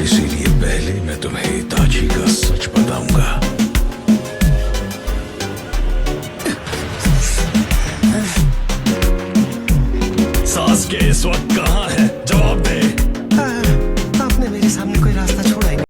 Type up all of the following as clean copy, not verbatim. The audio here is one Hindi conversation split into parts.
इसीलिए पहले मैं तुम्हें ताजी का सच बताऊंगा। सास के इस वक्त कहाँ है? जवाब दे। आपने मेरे सामने कोई रास्ता छोड़ा ही नहीं।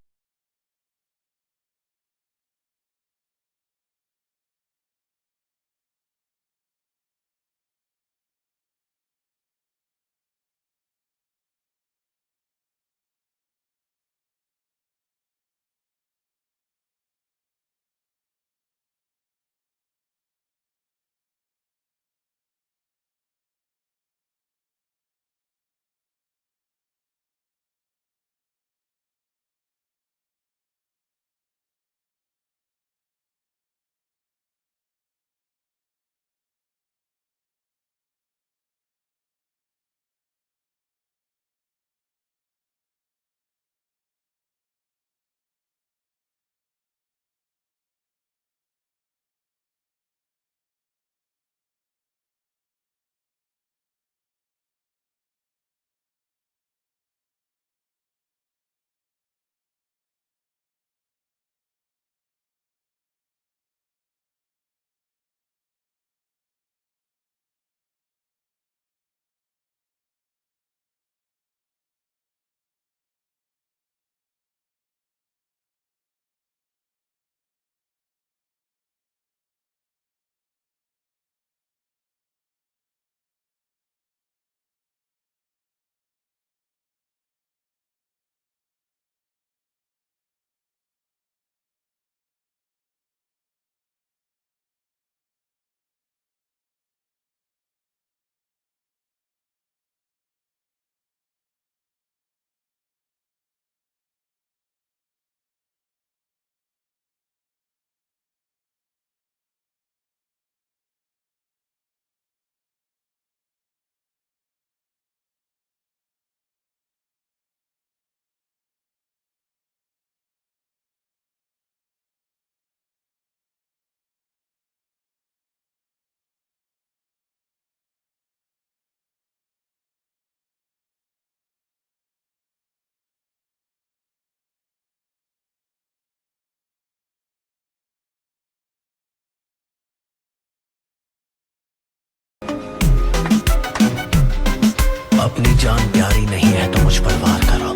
अपनी जान प्यारी नहीं है तो मुझ पर वार करो।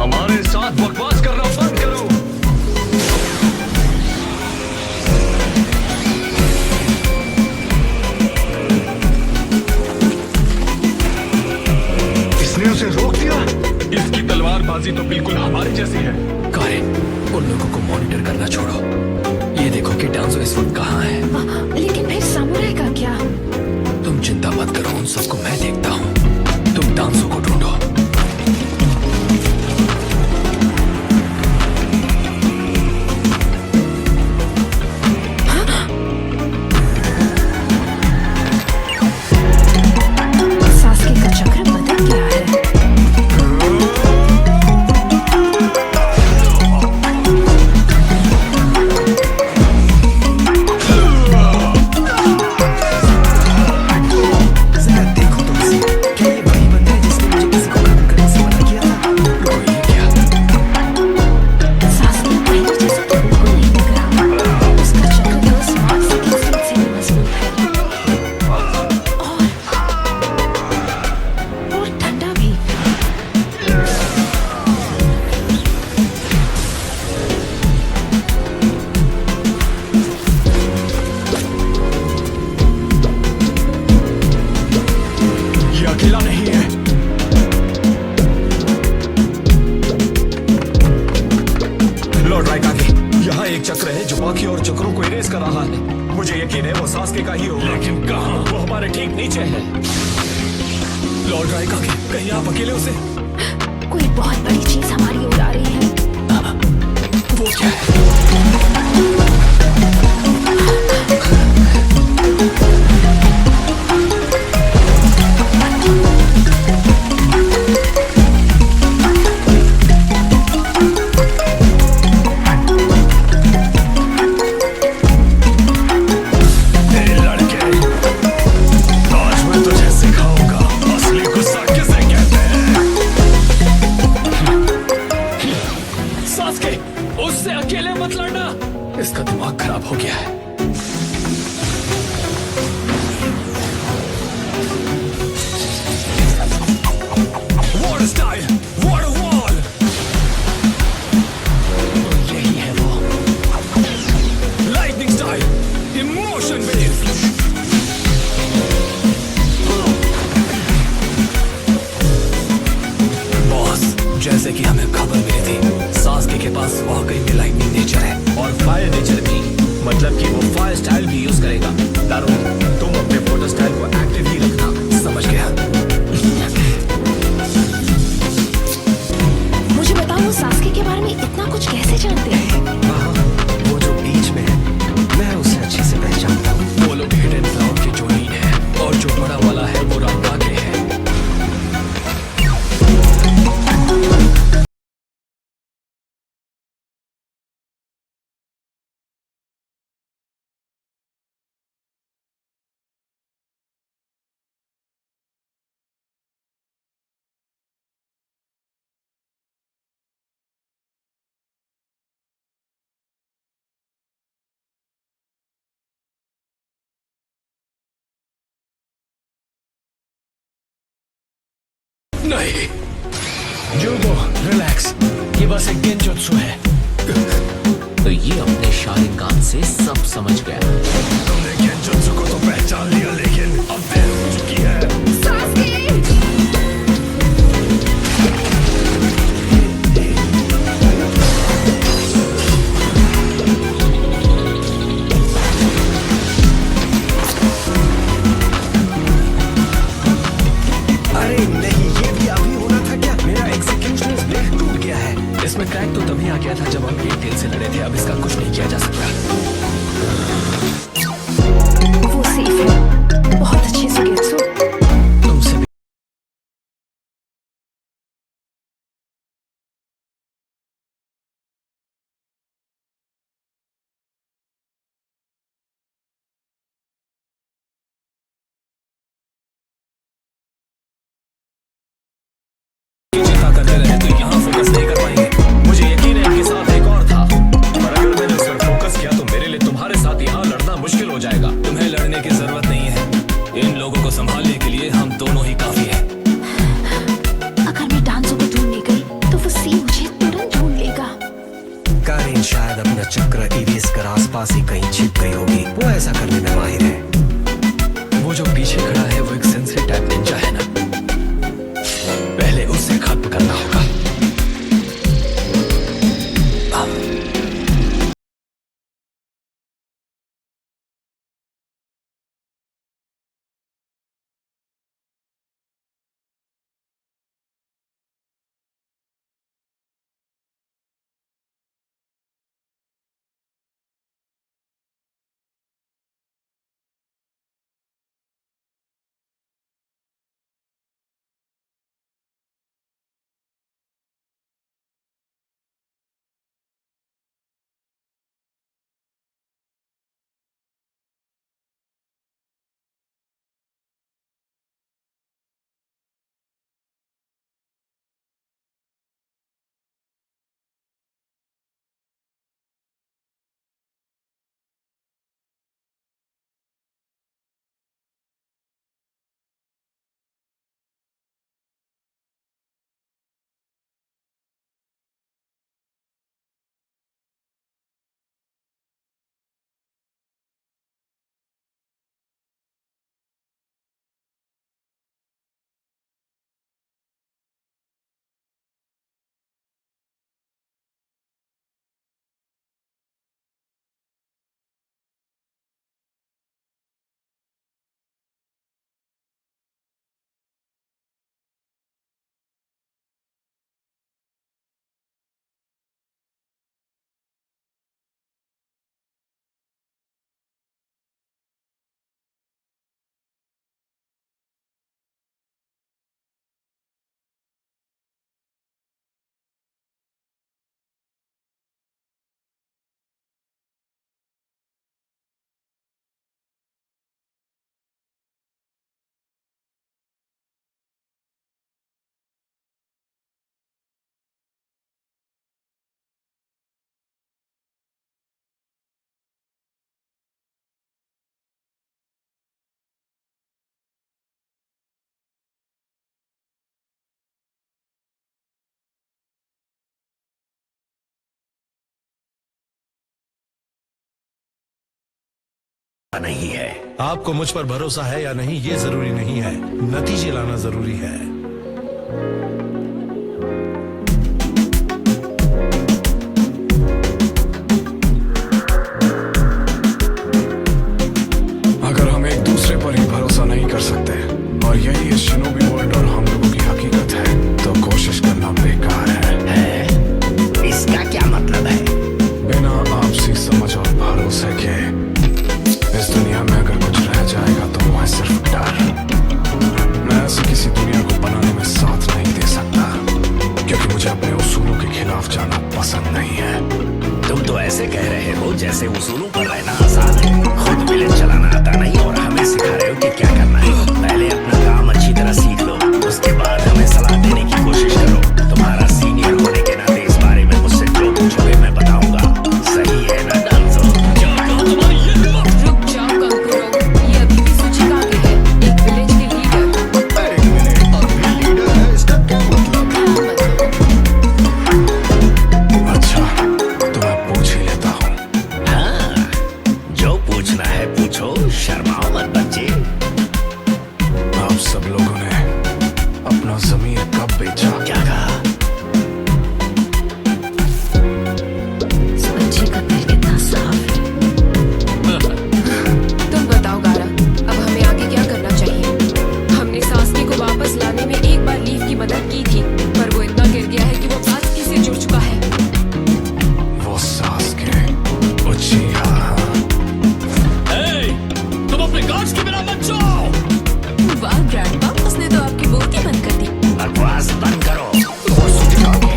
हमारे साथ बकवास करना बंद करो। इसने उसे रोक दिया। इसकी तलवारबाजी तो बिल्कुल हमारी जैसी है। कारिन, उन लोगों को मॉनिटर करना छोड़ो। ये देखो कि डांसो इस वक्त कहाँ है। लेकिन फिर सामुराई का क्या? तुम चिंता मत करो, उन सबको मैं देखता हूँ। तुम डांसो को ढूंढो। सास्के का चक्र बदल गया है। सास्के पहले जैसा तो बिल्कुल नहीं लग रहा। उसका चक्र तो स्मार्ट सिटी से भी मजबूत है। और ठंडा भी। ये अकेला नहीं है। लॉर्ड राइकागे, यहाँ एक चक्र है जो बाकी और चक्रों को इरेज कर रहा है। मुझे यकीन है वो सास्के का ही होगा। लेकिन कहाँ? वो हमारे ठीक नीचे है। लॉर्ड राइकागे, कहीं आप अकेले उसे? कोई बहुत बड़ी चीज हमारी ओर आ रही है। वो क्या है? ए लड़के, आज मैं तुझे सिखाऊंगा असली गुस्सा किसे कहते हैं। Emotion based. बॉस, जैसे कि हमें खबर मिली थी, सास्के के पास वाकई में लाइटनिंग नेचर है। और फायर नेचर भी, मतलब कि वो फायर स्टाइल भी यूज करेगा। तारो, तुम अपने फोटो स्टाइल को एक्टिव ही रखना। समझ गया। मुझे बताओ, वो सास्के के बारे में इतना कुछ कैसे जानते हैं? हाँ, वो जो बीच में है, मैं उसे अच्छे से पहचानता हूँ। वो लोग हिडन क्लाउड के जोनीन है, और जो बड़ा वाला है वो राका के है। नहीं, जोगो, रिलैक्स। ये बस एक गेंजुत्सु है। तो ये अपने शारिंगान से सब समझ गया। तुमने गेंजुत्सु को तो पहचान लिया, लेकिन अब देर हो चुकी है। अरे नहीं, ये भी अभी होना था क्या? मेरा एग्जीक्यूशनर्स ब्लेड टूट गया है। इसमें क्रैक तो तभी आ गया था जब हम एक टेल से लड़े थे। अब इसका कुछ नहीं किया जा सकता। वो सेफ है, बहुत अच्छे से गेट्सो। तुमसे भी चिंता करते रहे तो यहाँ फोकस नहीं कर पाएंगे। मुझे यकीन है इनके साथ एक और था, पर अगर मैंने उस पर फोकस किया तो मेरे लिए तुम्हारे साथ यहाँ लड़ना मुश्किल हो जाएगा। तुम्हें लड़ने की जरूरत नहीं है। इन लोगों को संभालने के लिए हम दोनों ही काफी हैं। अगर मैं डांसो को ढूंढने गई तो वो सी मुझे तुरंत ढूंढ लेगा। कारिन शायद अपना चक्र इरेज कर आसपास ही कहीं छिप गई होगी। वो ऐसा करने में माहिर है। वो जो पीछे खड़ा है वो एक सेंसरी टाइप निंजा है ना। पहले उससे खत्म करना होगा। नहीं है। आपको मुझ पर भरोसा है या नहीं ये जरूरी नहीं है, नतीजे लाना जरूरी है। अगर हम एक दूसरे पर ही भरोसा नहीं कर सकते और यही इस शिनोबी वर्ल्ड और हम लोगों की हकीकत है, तो कोशिश करना बेकार है? इसका क्या मतलब है? बिना आपसी समझ और भरोसे के इस दुनिया में अगर कुछ रह जाएगा तो वो है सिर्फ डर। मैं ऐसी किसी दुनिया को बनाने में साथ नहीं दे सकता, क्योंकि मुझे अपने उसूलों के खिलाफ जाना पसंद नहीं है। तुम तो ऐसे कह रहे हो जैसे उसूलों पर रहना आसान है। खुद विलेज चलाना आता नहीं और हमें सिखा रहे हो कि क्या करना है। पहले अपना काम अच्छी तरह सीख लो, उसके बाद हमें सलाह देने की कोशिश करो। तुम्हारा सीनियर होने के नाते इस बारे में मुझसे जो पूछोगे मैं बताऊंगा। सही है ना डांसो? रुक जाओ कंकुरो, ये अभी भी सूची का आगे है। एक विलेज के लीडर। एक मिनट, अभी लीडर है, इसका क्या मतलब? हाँ, मतलब अच्छा, तो मैं पूछ ही लेता हूँ। हाँ, जो पूछना है पूछो, शर्माओ मत बच्चे। आप सब लोगों ने अपना जमीर कब बेचा? क्या कहा? इस बच्चे का दिल कितना साफ है। तुम बताओ गारा, अब हमें आगे क्या करना चाहिए? हमने सासकी को वापस लाने में एक बार लीव की मदद की थी, पर वो इतना गिर गया है कि वो सासकी से जुड़ चुका है। वो सासके उचिहा। तुम अपने गार्ड्स के बिना मत जाओ। वाह ग्रैंडपा, उसने तो आपकी बोलती बंद कर दी। बकवास बंद करो और सूझ जाओगे।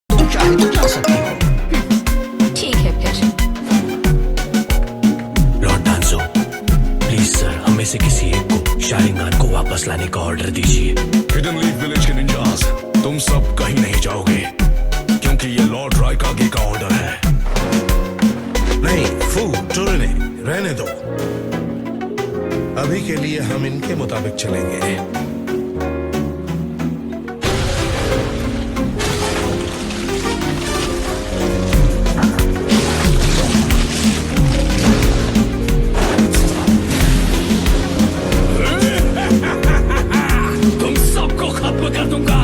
तुम चाहे तो जा सकती हो। ठीक है फिर। लॉर्ड डांसो, प्लीज सर, हमें से किसी एक को शालिंगान को वापस लाने का ऑर्डर दीजिए। हिडन लीफ विलेज के निंजास, तुम सब कहीं नहीं जाओगे, क्योंकि ये लॉर्ड रायकागी का ऑर्डर है। नहीं फू टुरने रहने दो, अभी के लिए हम इनके मुताबिक चलेंगे। तुम सबको खत्म कर दूंगा।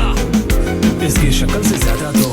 इसकी शक्ल से ज्यादा तो